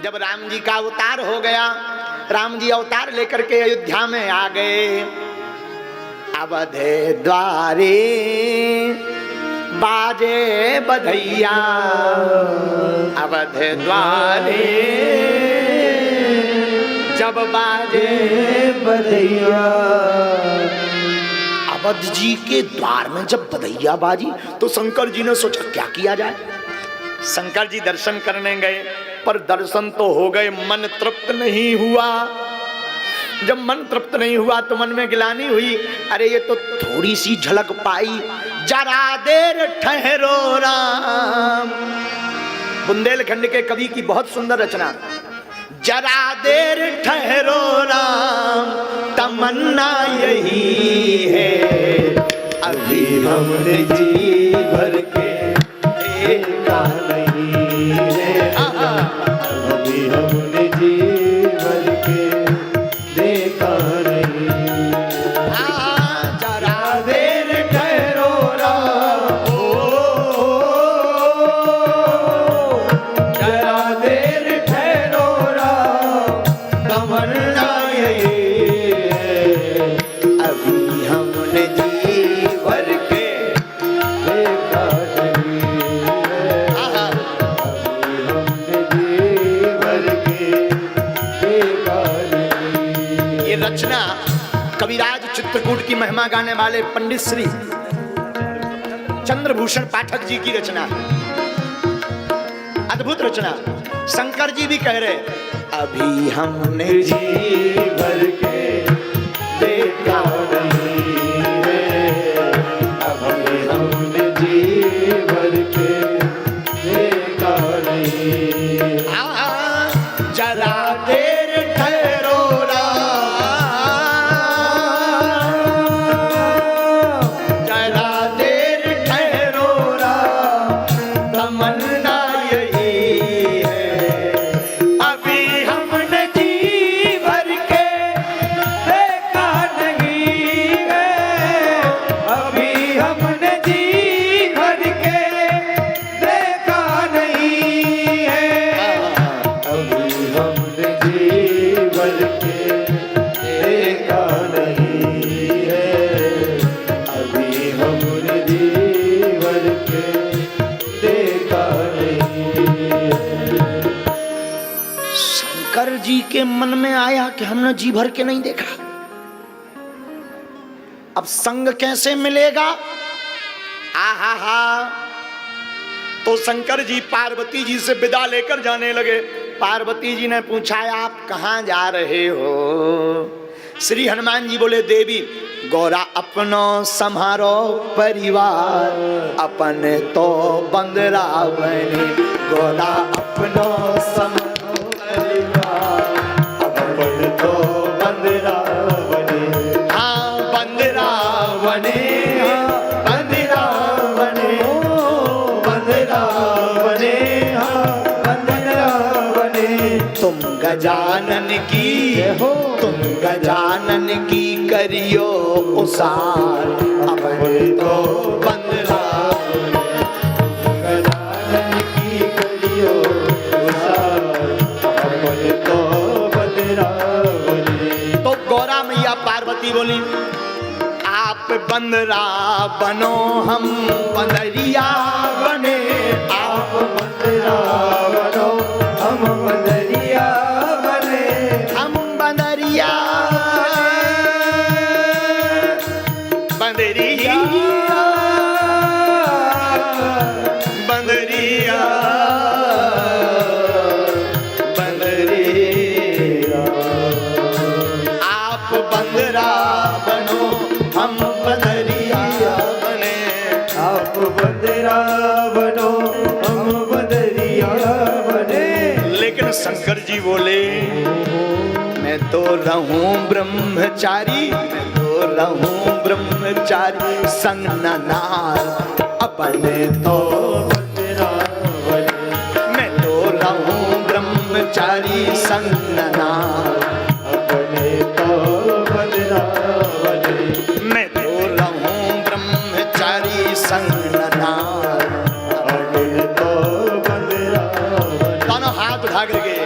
जब राम जी का अवतार हो गया, राम जी अवतार लेकर के अयोध्या में आ गए। अवध द्वारे बाजे बधैया, अवध द्वारे जब बाजे बधैया। अवध जी के द्वार में जब बधैया बाजी तो शंकर जी ने सोचा क्या किया जाए। शंकर जी दर्शन करने गए, पर दर्शन तो हो गए, मन तृप्त नहीं हुआ। जब मन तृप्त नहीं हुआ तो मन में गिलानी हुई, अरे ये तो थोड़ी सी झलक पाई, जरा देर ठहरो राम। बुंदेलखंड के कवि की बहुत सुंदर रचना, जरा देर ठहरो राम, तमन्ना यही है, अभी हमने जी भर के देखा नहीं है, अभी हमने जी भर के देखा नहीं। जरा देर ठहरो राम, जरा देर ठहरो राम, तमन्ना यही है, अभी हमने जी भर के देखा नहीं है, अभी हमने जी भर के देखा नहीं। ये रचना कविराज चित्रकूट की महिमा गाने वाले पंडित श्री चंद्रभूषण पाठक जी की रचना, अद्भुत रचना। शंकर जी भी कह रहे, अभी हमने जी भर के देखा नहीं है, अभी हमने जी भर के देखा नहीं। जरा देर ठहरो जरा देर ठहरो तमन्ना यही है, अभी हमने जी भर के देखा नहीं है, अभी हमने जी भर के देखा नहीं है, अभी हमने जी भर के देखा नहीं है, अभी हमने जी भर के देखा नहीं है। शंकर जी के मन में आया कि हमने जी भर के नहीं देखा, अब संग कैसे मिलेगा। आहा हा, तो शंकर जी पार्वती जी से विदा लेकर जाने लगे। पार्वती जी ने पूछा, आप कहाँ जा रहे हो। श्री हनुमान जी बोले, देवी गौरा अपनो सम्हारो परिवार, अपन तो बंदरा बने, गौरा अपनो सम्हारो परिवार, अपन तो बंदरा बने। हाँ बंदरा बने, हाँ बंदरा बने, बंदरा बने, हाँ बंदरा बने। तुम गजानन की हो, तुम गजानन की करियो उसार, अपन तो बंदरा बने, गजानन की करियो उसार, अपन तो बंदरा बने। तो गौरा मैया पार्वती बोली, आप बंदरा बनो हम बंदरिया बने, आप बंदरा बनो हम बंदरिया बने, हम बंदरिया बंदरिया बंदरिया बंदरिया। आप बंदरा बनो हम बंदरिया बने, आप बंदरा बनो हम बंदरिया बने। लेकिन शंकर जी बोले, मैं तो रहूं ब्रह्मचारी, मैं तो रहूं ब्रह्मचारी, संग न नार अपने तो बंदरा बने, मैं तो रहूं ब्रह्मचारी, संग न नार अपने तो बंदरा बने, मैं तो रहूं ब्रह्मचारी, संग न नार अपने तो बंदरा बने। दोनों हाथ उठा करके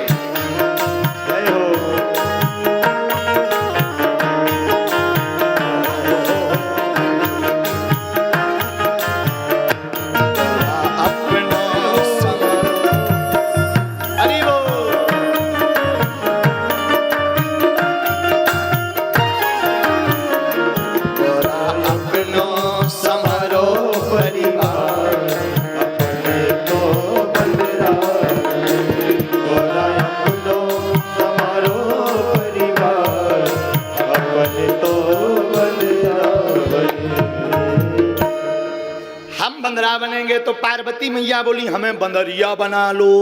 लगे तो पार्वती मैया बोली हमें बंदरिया बना लो।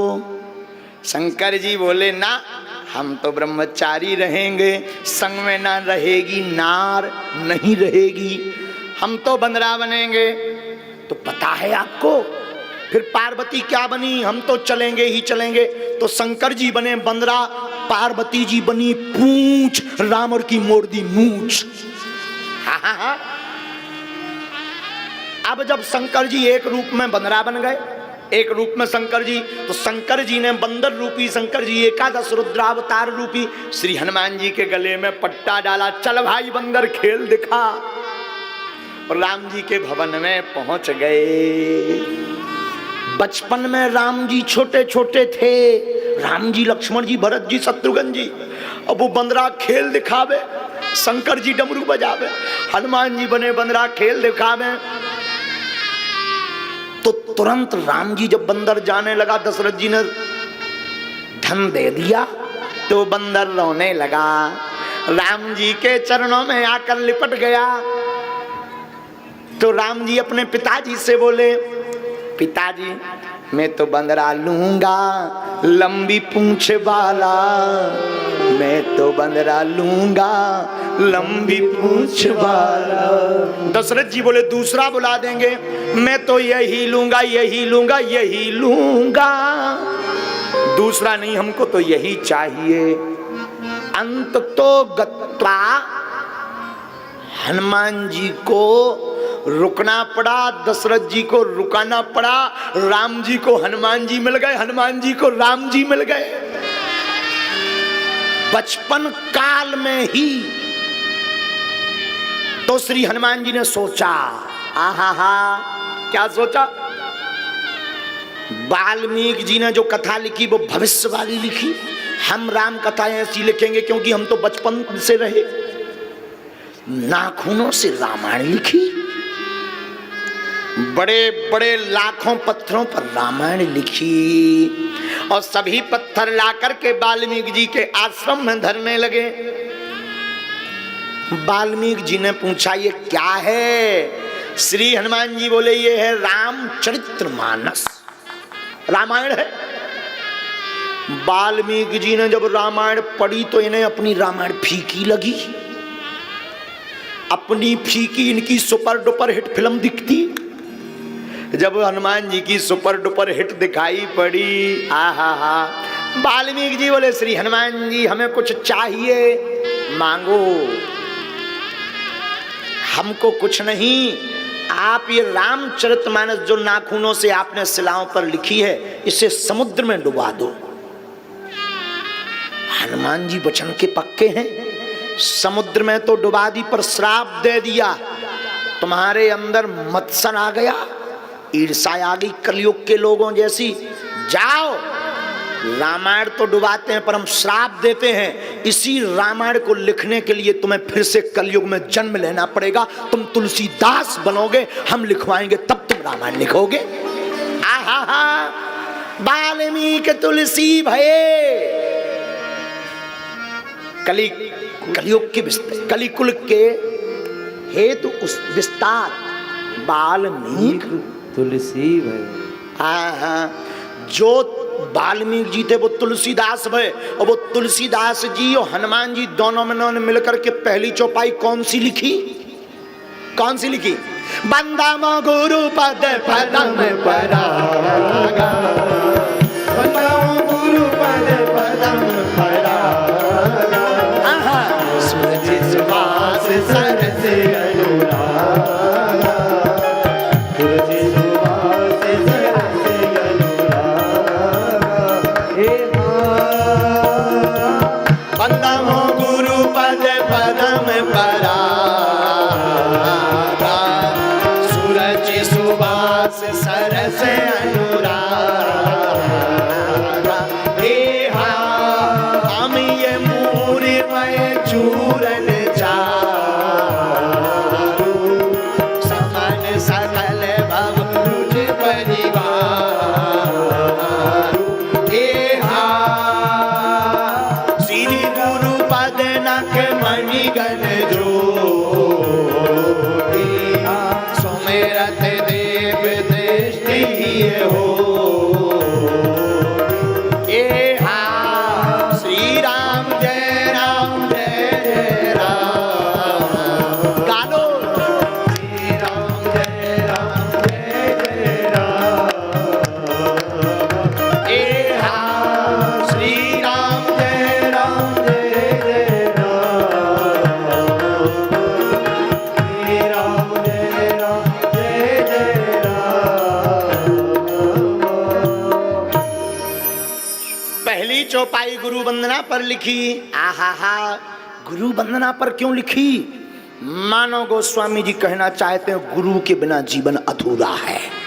शंकर जी बोले ना, हम तो ब्रह्मचारी रहेंगे, संग में ना रहेगी नार, नहीं रहेगी, हम तो बंदरा बनेंगे। तो पता है आपको फिर पार्वती क्या बनी? हम तो चलेंगे ही चलेंगे। तो शंकर जी बने बंदरा, पार्वती जी बनी पूंछ, रावण की मोड़ दी मूंछ। अब जब शंकर जी एक रूप में बंदरा बन गए, एक रूप में शंकर जी, तो शंकर जी ने बंदर रूपी शंकर जी एकादश रुद्रावतार रूपी श्री हनुमान जी के गले में पट्टा डाला, चल भाई बंदर खेल दिखा। और राम जी के भवन में पहुंच गए। बचपन में राम जी छोटे छोटे थे, राम जी, लक्ष्मण जी, भरत जी, शत्रुघ्न जी। अब वो बंदरा खेल दिखावे, शंकर जी डमरू बजावे, हनुमान जी बने बंदरा खेल दिखावे। तो तुरंत राम जी जब बंदर जाने लगा, दशरथ जी ने धन दे दिया, तो बंदर रोने लगा, राम जी के चरणों में आकर लिपट गया। तो राम जी अपने पिताजी से बोले, पिताजी मैं तो बंदरा लूंगा लंबी पूंछ वाला, मैं तो बंदरा लूंगा लंबी पूंछ वाला। दशरथ जी बोले दूसरा बुला देंगे, मैं तो यही लूंगा यही लूंगा यही लूंगा, दूसरा नहीं, हमको तो यही चाहिए। अंत तो गत्वा हनुमान जी को रुकना पड़ा, दशरथ जी को रुकाना पड़ा, राम जी को हनुमान जी मिल गए, हनुमान जी को राम जी मिल गए। बचपन काल में ही तो श्री हनुमान जी ने सोचा, आहा क्या सोचा? वाल्मीकि जी ने जो कथा लिखी वो भविष्य वाली लिखी, हम राम कथाएं ऐसी लिखेंगे क्योंकि हम तो बचपन से रहे। नाखूनों से रामायण लिखी, बड़े बड़े लाखों पत्थरों पर रामायण लिखी, और सभी पत्थर लाकर के वाल्मीकि जी के आश्रम में धरने लगे। वाल्मीकि जी ने पूछा ये क्या है? श्री हनुमान जी बोले ये है रामचरितमानस, रामायण है। वाल्मीकि जी ने जब रामायण पढ़ी तो इन्हें अपनी रामायण फीकी लगी, अपनी फीकी इनकी सुपर डुपर हिट फिल्म दिखती। जब हनुमान जी की सुपर डुपर हिट दिखाई पड़ी, आहा, वाल्मीकि जी बोले श्री हनुमान जी हमें कुछ चाहिए, मांगो। हमको कुछ नहीं, आप ये रामचरितमानस जो नाखूनों से आपने शिलाओं पर लिखी है, इसे समुद्र में डुबा दो। हनुमान जी वचन के पक्के हैं, समुद्र में तो डुबा दी, पर श्राप दे दिया, तुम्हारे अंदर मत्सर आ गया, ईर्ष्या आ गई कलयुग के लोगों जैसी। जाओ, रामायण तो डुबाते हैं पर हम श्राप देते हैं, इसी रामायण को लिखने के लिए तुम्हें फिर से कलयुग में जन्म लेना पड़ेगा, तुम तुलसीदास बनोगे, हम लिखवाएंगे तब तुम रामायण लिखोगे। आहा, वाल्मीकि तुलसी भये, कलयुग के कलिकुल के हेतु उस विस्तार, वाल्मीकि तुलसी भय। हाँ, जो वाल्मीकि जी थे वो तुलसीदास भय, और वो तुलसीदास जी और हनुमान जी दोनों में मिलकर के पहली चौपाई कौन सी लिखी? कौन सी लिखी? बंदा मो गुरु पद पदम परागा, बंदा मो गुरु पद पदम परागा, सूरज सुबास सरस अनुरागा, सूरज सुबास सरस अनुरागा, बंदा मो गुरु पद पदम परागा, सूरज सुबास सरस अनुरागा, हे हा पहली चौपाई गुरु वंदना पर लिखी। आहा हा, गुरु वंदना पर क्यों लिखी? मानव गोस्वामी जी कहना चाहते हैं गुरु के बिना जीवन अधूरा है।